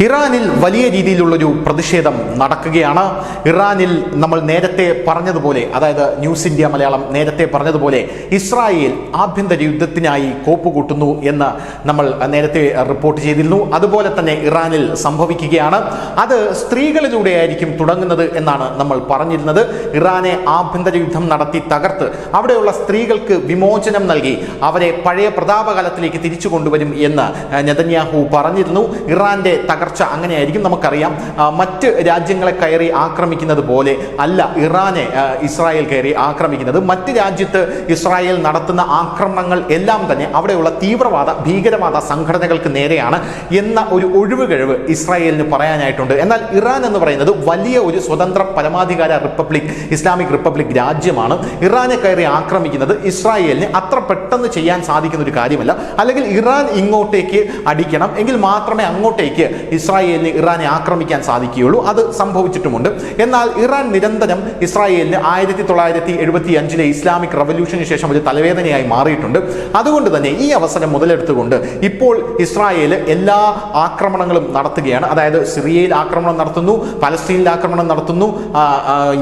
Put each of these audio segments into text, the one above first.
ഇറാനിൽ വലിയ രീതിയിലുള്ളൊരു പ്രതിഷേധം നടക്കുകയാണ്. ഇറാനിൽ നമ്മൾ നേരത്തെ പറഞ്ഞതുപോലെ, അതായത് ന്യൂസ് ഇന്ത്യ മലയാളം നേരത്തെ പറഞ്ഞതുപോലെ ഇസ്രായേൽ ആഭ്യന്തര യുദ്ധത്തിനായി കോപ്പുകൂട്ടുന്നു എന്ന് നമ്മൾ നേരത്തെ റിപ്പോർട്ട് ചെയ്തിരുന്നു. അതുപോലെ തന്നെ ഇറാനിൽ സംഭവിക്കുകയാണ്. അത് സ്ത്രീകളിലൂടെയായിരിക്കും തുടങ്ങുന്നത് എന്നാണ് നമ്മൾ പറഞ്ഞിരുന്നത്. ഇറാനെ ആഭ്യന്തര യുദ്ധം നടത്തി തകർത്ത് അവിടെയുള്ള സ്ത്രീകൾക്ക് വിമോചനം നൽകി അവരെ പഴയ പ്രതാപകാലത്തിലേക്ക് തിരിച്ചു കൊണ്ടുവരും എന്ന് നെതന്യാഹു പറഞ്ഞിരുന്നു. ഇറാന്റെ തകർച്ച അങ്ങനെയായിരിക്കും. നമുക്കറിയാം, മറ്റ് രാജ്യങ്ങളെ കയറി ആക്രമിക്കുന്നത് പോലെ അല്ല ഇറാനെ ഇസ്രായേൽ കയറി ആക്രമിക്കുന്നത്. മറ്റ് രാജ്യത്ത് ഇസ്രായേൽ നടത്തുന്ന ആക്രമണങ്ങൾ എല്ലാം തന്നെ അവിടെയുള്ള തീവ്രവാദ ഭീകരവാദ സംഘടനകൾക്ക് നേരെയാണ് എന്ന ഒരു ഒഴിവുകഴിവ് ഇസ്രായേലിന് പറയാനായിട്ടുണ്ട്. എന്നാൽ ഇറാൻ എന്ന് പറയുന്നത് വലിയ ഒരു സ്വതന്ത്ര പരമാധികാര റിപ്പബ്ലിക്, ഇസ്ലാമിക് റിപ്പബ്ലിക് രാജ്യമാണ്. ഇറാനെ കയറി ആക്രമിക്കുന്നത് ഇസ്രായേലിന് അത്ര പെട്ടെന്ന് ചെയ്യാൻ സാധിക്കുന്ന ഒരു കാര്യമല്ല. അല്ലെങ്കിൽ ഇറാൻ ഇങ്ങോട്ടേക്ക് അടിക്കണം എങ്കിൽ മാത്രമേ അങ്ങോട്ടേക്ക് ഇസ്രായേലിന് ഇറാനെ ആക്രമിക്കാൻ സാധിക്കുകയുള്ളൂ. അത് സംഭവിച്ചിട്ടുമുണ്ട്. എന്നാൽ ഇറാൻ നിരന്തരം ഇസ്രായേലിന് 1975 ഇസ്ലാമിക് റവല്യൂഷന് ശേഷം ഒരു തലവേദനയായി മാറിയിട്ടുണ്ട്. അതുകൊണ്ട് തന്നെ ഈ അവസരം മുതലെടുത്തുകൊണ്ട് ഇപ്പോൾ ഇസ്രായേൽ എല്ലാ ആക്രമണങ്ങളും നടത്തുകയാണ്. അതായത് സിറിയയിൽ ആക്രമണം നടത്തുന്നു, പലസ്തീനിൽ ആക്രമണം നടത്തുന്നു,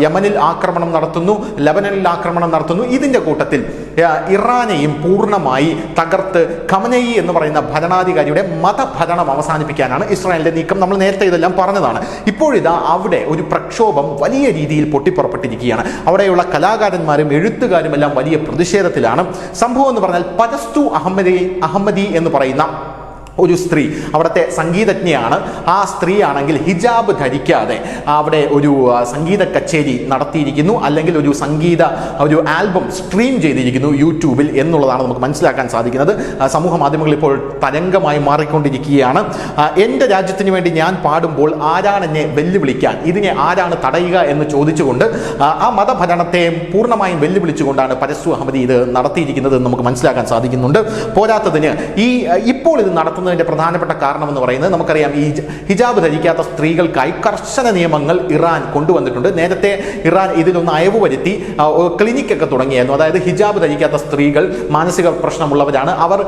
യമനിൽ ആക്രമണം നടത്തുന്നു, ലബനനിൽ ആക്രമണം നടത്തുന്നു. ഇതിന്റെ കൂട്ടത്തിൽ ഇറാനെയും പൂർണ്ണമായി തകർത്ത് ഖമനയി എന്ന് പറയുന്ന ഭരണാധികാരിയുടെ മതഭരണം അവസാനിപ്പിക്കാനാണ് ഇസ്രായേലിന്റെ നീക്കം. നമ്മൾ നേരത്തെ ഇതെല്ലാം പറഞ്ഞതാണ്. ഇപ്പോഴിതാ അവിടെ ഒരു പ്രക്ഷോഭം വലിയ രീതിയിൽ പൊട്ടിപ്പുറപ്പെട്ടിരിക്കുകയാണ്. അവിടെയുള്ള കലാകാരന്മാരും എഴുത്തുകാരും എല്ലാം വലിയ പ്രതിഷേധത്തിലാണ്. സംഭവം എന്ന് പറഞ്ഞാൽ പരസ്തു അഹമ്മദി എന്ന് പറയുന്ന ഒരു സ്ത്രീ, അവിടുത്തെ സംഗീതജ്ഞയാണ്. ആ സ്ത്രീ ആണെങ്കിൽ ഹിജാബ് ധരിക്കാതെ അവിടെ ഒരു സംഗീത കച്ചേരി നടത്തിയിരിക്കുന്നു, അല്ലെങ്കിൽ ഒരു ആൽബം സ്ട്രീം ചെയ്തിരിക്കുന്നു യൂട്യൂബിൽ എന്നുള്ളതാണ് നമുക്ക് മനസ്സിലാക്കാൻ സാധിക്കുന്നത്. സമൂഹ മാധ്യമങ്ങളിൽ ഇപ്പോൾ തരംഗമായി മാറിക്കൊണ്ടിരിക്കുകയാണ്. എൻ്റെ രാജ്യത്തിന് വേണ്ടി ഞാൻ പാടുമ്പോൾ ആരാണ് എന്നെ വെല്ലുവിളിക്കാൻ, ഇതിനെ ആരാണ് തടയുക എന്ന് ചോദിച്ചുകൊണ്ട് ആ മതഭരണത്തെ പൂർണ്ണമായും വെല്ലുവിളിച്ചുകൊണ്ടാണ് പരസ്തു അഹമ്മദി ഇത് നടത്തിയിരിക്കുന്നത് എന്ന് നമുക്ക് മനസ്സിലാക്കാൻ സാധിക്കുന്നുണ്ട്. പോരാത്തതിന് ഇപ്പോൾ ഇത് നടത്തുന്നതിന്റെ പ്രധാനപ്പെട്ട കാരണം എന്ന് പറയുന്നത്, നമുക്കറിയാം, ഈ ഹിജാബ് ധരിക്കാത്ത സ്ത്രീകൾക്കായി കർശന നിയമങ്ങൾ ഇറാൻ കൊണ്ടുവന്നിട്ടുണ്ട്. നേരത്തെ ഇറാൻ ഇതിലൊന്ന് അയവ് വരുത്തി ക്ലിനിക്കൊക്കെ തുടങ്ങിയായിരുന്നു. അതായത് ഹിജാബ് ധരിക്കാത്ത സ്ത്രീകൾ മാനസിക പ്രശ്നമുള്ളവരാണ്, അവർ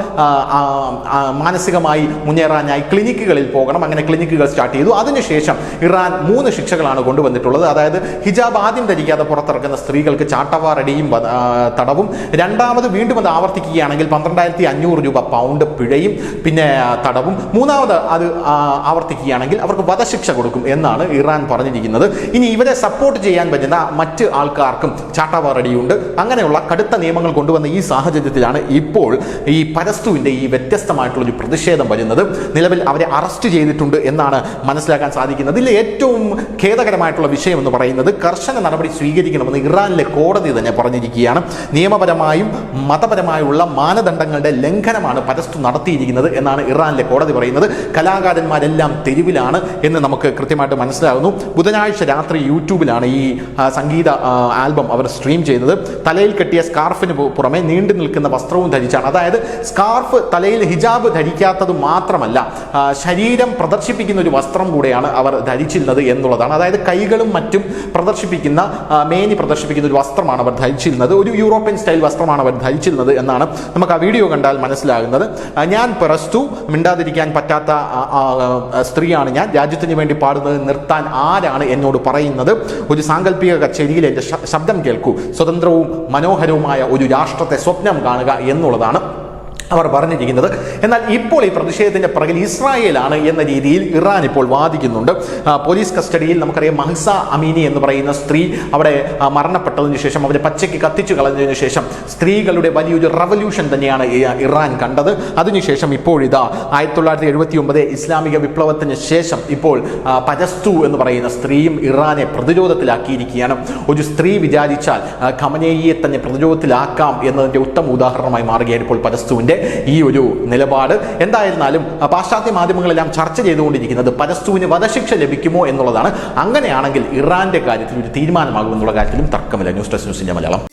മാനസികമായി മുന്നേറാനായി ക്ലിനിക്കുകളിൽ പോകണം. അങ്ങനെ ക്ലിനിക്കുകൾ സ്റ്റാർട്ട് ചെയ്തു. അതിനുശേഷം ഇറാൻ 3 ശിക്ഷകളാണ് കൊണ്ടുവന്നിട്ടുള്ളത്. അതായത് ഹിജാബ് ആദ്യം ധരിക്കാതെ പുറത്തിറക്കുന്ന സ്ത്രീകൾക്ക് ചാട്ടവാറടിയും തടവും, രണ്ടാമത് വീണ്ടും അത് ആവർത്തിക്കുകയാണെങ്കിൽ 12,500 രൂപ പൗണ്ട് പിഴയും പിന്നെ തടവും, മൂന്നാമത് അത് ആവർത്തിക്കുകയാണെങ്കിൽ അവർക്ക് വധശിക്ഷ കൊടുക്കും എന്നാണ് ഇറാൻ പറഞ്ഞിരിക്കുന്നത്. ഇനി ഇവരെ സപ്പോർട്ട് ചെയ്യാൻ പറ്റുന്ന മറ്റ് ആൾക്കാർക്കും ചാട്ടവാറടിയുണ്ട്. അങ്ങനെയുള്ള കടുത്ത നിയമങ്ങൾ കൊണ്ടുവന്ന ഈ സാഹചര്യത്തിലാണ് ഇപ്പോൾ ഈ പരസ്തുവിൻ്റെ ഈ വ്യത്യസ്തമായിട്ടുള്ളൊരു പ്രതിഷേധം വരുന്നത്. നിലവിൽ അവരെ അറസ്റ്റ് ചെയ്തിട്ടുണ്ട് എന്നാണ് മനസ്സിലാക്കാൻ സാധിക്കുന്നത്. ഇതിൽ ഏറ്റവും ഖേദകരമായിട്ടുള്ള വിഷയം എന്ന് പറയുന്നത്, കർശന നടപടി സ്വീകരിക്കണമെന്ന് ഇറാനിലെ കോടതി തന്നെ പറഞ്ഞിരിക്കുകയാണ്. നിയമപരമായും മതപരമായുള്ള മാനദണ്ഡങ്ങളുടെ ലംഘനമാണ് പരസ്തു നടത്തിയിരിക്കുന്നത് എന്നാണ് ഇറാനിലെ കോടതി പറയുന്നത്. കലാകാരന്മാരെല്ലാം തെരുവിലാണ് എന്ന് നമുക്ക് കൃത്യമായിട്ട് മനസ്സിലാകുന്നു. ബുധനാഴ്ച രാത്രി യൂട്യൂബിലാണ് ഈ സംഗീത ആൽബം അവർ സ്ട്രീം ചെയ്തത്. തലയിൽ കെട്ടിയ സ്കാർഫിന് പുറമെ നീണ്ടു നിൽക്കുന്ന വസ്ത്രവും ധരിച്ചാണ്. അതായത് സ്കാർഫ്, തലയിൽ ഹിജാബ് ധരിക്കാത്തത് മാത്രമല്ല, ശരീരം പ്രദർശിപ്പിക്കുന്ന ഒരു വസ്ത്രം കൂടെയാണ് അവർ ധരിച്ചിരുന്നത് എന്നുള്ളതാണ്. അതായത് കൈകളും മറ്റും പ്രദർശിപ്പിക്കുന്ന, മേനി പ്രദർശിപ്പിക്കുന്ന ഒരു വസ്ത്രമാണ് അവർ ധരിച്ചിരുന്നത്. ഒരു യൂറോപ്യൻ സ്റ്റൈൽ വസ്ത്രമാണ് അവർ ധരിച്ചിരുന്നത് എന്നാണ് നമുക്ക് ആ വീഡിയോ കണ്ടാൽ മനസ്സിലാകുന്നത്. ഞാൻ പരസ്തു, മിണ്ടാതിരിക്കാൻ പറ്റാത്ത സ്ത്രീയാണ് ഞാൻ, രാജ്യത്തിന് വേണ്ടി പാടുന്നത് നിർത്താൻ ആരാണ് എന്നോട് പറയുന്നത്? ഒരു സാങ്കല്പിക കച്ചേരിയിൽ എൻ്റെ ശബ്ദം കേൾക്കൂ, സ്വതന്ത്രവും മനോഹരവുമായ ഒരു രാഷ്ട്രത്തെ സ്വപ്നം കാണുക എന്നുള്ളതാണ് അവർ പറഞ്ഞിരിക്കുന്നത്. എന്നാൽ ഇപ്പോൾ ഈ പ്രതിഷേധത്തിന്റെ പിറകിൽ ഇസ്രായേലാണ് എന്ന രീതിയിൽ ഇറാൻ ഇപ്പോൾ വാദിക്കുന്നുണ്ട്. പോലീസ് കസ്റ്റഡിയിൽ നമുക്കറിയാം മഹ്സ അമീനി എന്ന് പറയുന്ന സ്ത്രീ അവിടെ മരണപ്പെട്ടതിന് ശേഷം, അവരെ പച്ചയ്ക്ക് കത്തിച്ചു കളഞ്ഞതിന് ശേഷം സ്ത്രീകളുടെ വലിയൊരു റവല്യൂഷൻ തന്നെയാണ് ഇറാൻ കണ്ടത്. അതിനുശേഷം ഇപ്പോഴിതാ 1979 ഇസ്ലാമിക വിപ്ലവത്തിന് ശേഷം ഇപ്പോൾ പരസ്തു എന്ന് പറയുന്ന സ്ത്രീയും ഇറാനെ പ്രതിരോധത്തിലാക്കിയിരിക്കുകയാണ്. ഒരു സ്ത്രീ വിചാരിച്ചാൽ ഖമനേയിയെ തന്നെ പ്രതിരോധത്തിലാക്കാം എന്നതിൻ്റെ ഉത്തമ ഉദാഹരണമായി മാറുകയാണ് ഇപ്പോൾ പരസ്തുവിൻ്റെ ഈ ഒരു നിലപാട്. എന്തായിരുന്നാലും പാശ്ചാത്യ മാധ്യമങ്ങളെല്ലാം ചർച്ച ചെയ്തുകൊണ്ടിരിക്കുന്നത് പരസ്തുവിന് വധശിക്ഷ ലഭിക്കുമോ എന്നുള്ളതാണ്. അങ്ങനെയാണെങ്കിൽ ഇറാന്റെ കാര്യത്തിൽ ഒരു തീരുമാനമാകുമെന്നുള്ള കാര്യത്തിലും തർക്കമില്ല. News desk news India Malayalam.